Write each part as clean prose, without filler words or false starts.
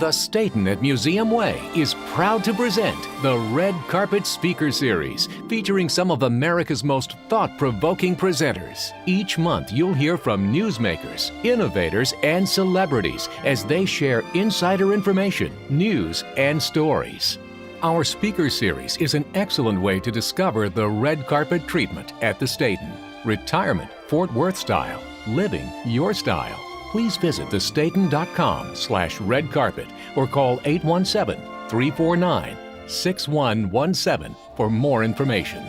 The Stayton at Museum Way is proud to present the Red Carpet Speaker Series, featuring some of America's most thought-provoking presenters. Each month, you'll hear from newsmakers, innovators, and celebrities as they share insider information, news, and stories. Our Speaker Series is an excellent way to discover the red carpet treatment at the Stayton. Retirement, Fort Worth style, living your style. Please visit thestayton.com/redcarpet or call 817-349-6117 for more information.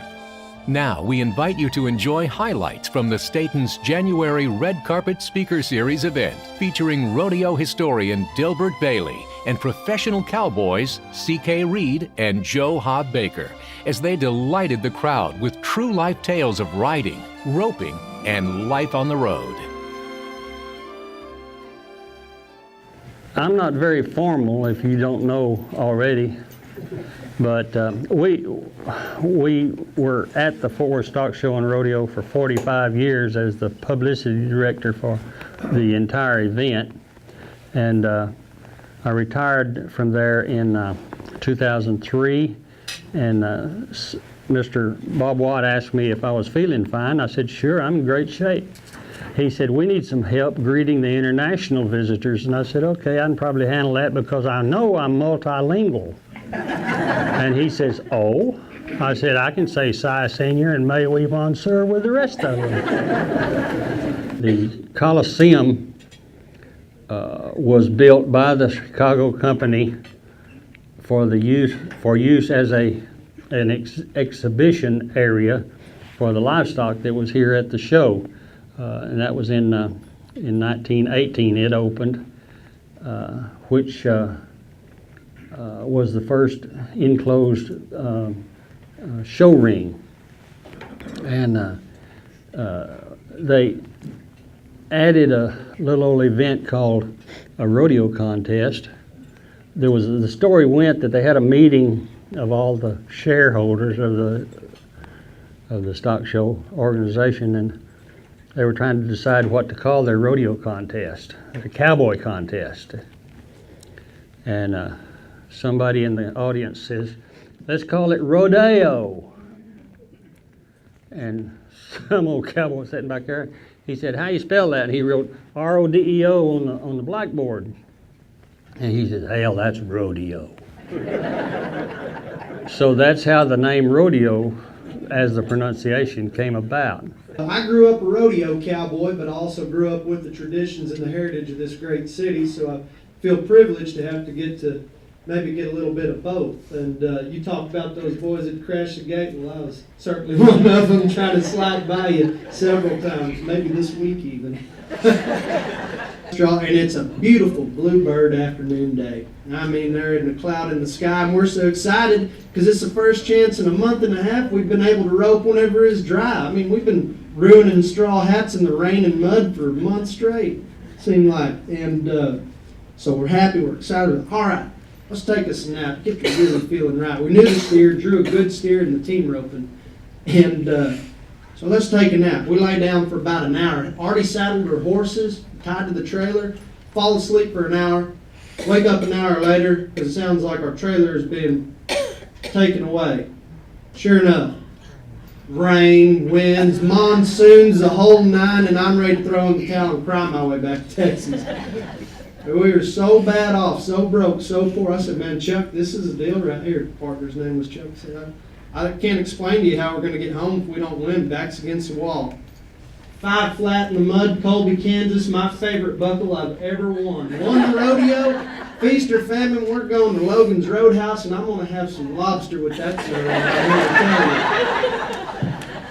Now we invite you to enjoy highlights from the Stayton's January Red Carpet Speaker Series event, featuring rodeo historian Dilbert Bailey and professional cowboys C.K. Reed and Joe Hobb Baker, as they delighted the crowd with true-life tales of riding, roping, and life on the road. I'm not very formal, if you don't know already, but we were at the Fort Worth Stock Show and Rodeo for 45 years as the publicity director for the entire event, and I retired from there in 2003, and Mr. Bob Watt asked me if I was feeling fine. I said, sure, I'm in great shape. He said, we need some help greeting the international visitors. And I said, okay, I can probably handle that because I know I'm multilingual. And he says, oh? I said, I can say "Cy Senior" and "May we on, sir" with the rest of them. The Coliseum was built by the Chicago company for use as an exhibition area for the livestock that was here at the show. And that was in 1918 it opened, which was the first enclosed show ring. And they added a little old event called a rodeo contest. The story went that they had a meeting of all the shareholders of the stock show organization, and they were trying to decide what to call their rodeo contest, the cowboy contest. And somebody in the audience says, let's call it rodeo. And some old cowboy sitting back there, he said, how you spell that? And he wrote R-O-D-E-O on the blackboard. And he said, hell, that's rodeo. So that's how the name rodeo, as the pronunciation, came about. I grew up a rodeo cowboy, but I also grew up with the traditions and the heritage of this great city, so I feel privileged to have to maybe get a little bit of both. And you talked about those boys that crashed the gate. Well, I was certainly one of them, trying to slide by you several times, maybe this week even. And it's a beautiful bluebird afternoon day. I mean, there isn't a cloud in the sky, and we're so excited because it's the first chance in a month and a half we've been able to rope whenever it's dry. I mean, we've been ruining straw hats in the rain and mud for months straight, seemed like. And so we're happy, we're excited. All right, let's take us a nap, get the really feeling right. We knew the steer, drew a good steer in the team roping. And so let's take a nap. We lay down for about an hour. Already saddled our horses, tied to the trailer, fall asleep for an hour, wake up an hour later because it sounds like our trailer is being taken away. Sure enough, rain, winds, monsoons, the whole nine, and I'm ready to throw in the towel and cry my way back to Texas. We were so bad off, so broke, so poor. I said, man, Chuck, this is the deal right here. The partner's name was Chuck. I said, I can't explain to you how we're going to get home if we don't win. Backs against the wall. 5 flat in the mud, Colby, Kansas, my favorite buckle I've ever won. Won the rodeo, feast or famine, we're going to Logan's Roadhouse, and I'm going to have some lobster with that sir.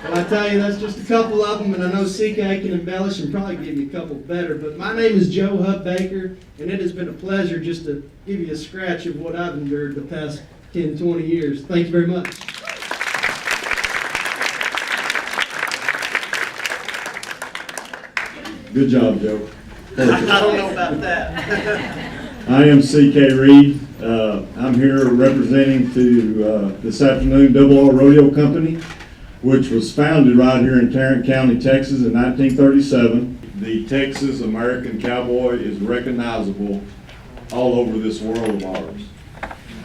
Well, I tell you, that's just a couple of them, and I know CK can embellish and probably give you a couple better. But my name is Joe Hobb Baker, and it has been a pleasure just to give you a scratch of what I've endured the past 10, 20 years. Thank you very much. Good job, Joe. I don't know about that. I am C.K. Reed. I'm here representing to this afternoon Double R Rodeo Company, which was founded right here in Tarrant County, Texas in 1937. The Texas American cowboy is recognizable all over this world of ours.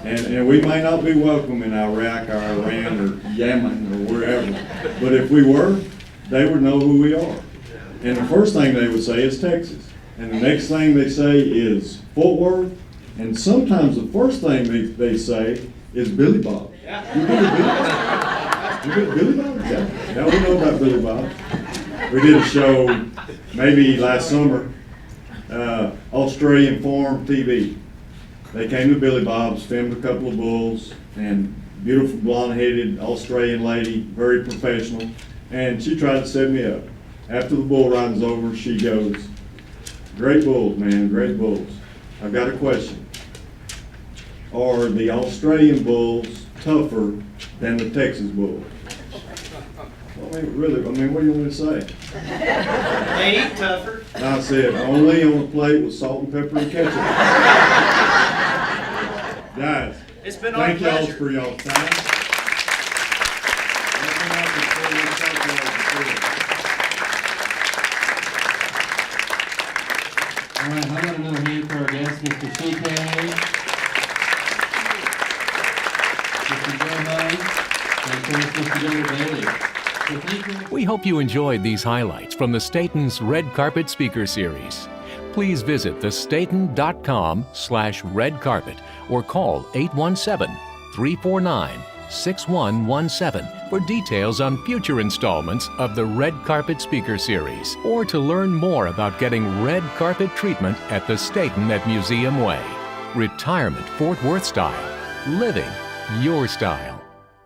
And we may not be welcome in Iraq or Iran or Yemen or wherever, but if we were, they would know who we are. And the first thing they would say is Texas. And the next thing they say is Fort Worth. And sometimes the first thing they say is Billy Bob. You been to Billy Bob? You been to Billy Bob? Yeah. Now we know about Billy Bob. We did a show maybe last summer, Australian Farm TV. They came to Billy Bob's, filmed a couple of bulls, and beautiful blonde-headed Australian lady, very professional, and she tried to set me up. After the bull riding's over, she goes, "Great bulls, man, great bulls. I've got a question. Are the Australian bulls tougher than the Texas bulls?" Well, I mean, really, what do you want me to say? They eat tougher. And I said, only on a plate with salt and pepper and ketchup. Guys, It's been our thank y'all pleasure. for y'all's time. All right, how about another hand for our guest, Mr. CK, Mr. Joe Hung, and of course, Mr. David Bailey. So thank you. We hope you enjoyed these highlights from the Stayton's Red Carpet Speaker Series. Please visit thestayton.com/red carpet or call 817-349-6117 for details on future installments of the Red Carpet Speaker Series, or to learn more about getting red carpet treatment at the Stayton at Museum Way. Retirement Fort Worth style. Living your style.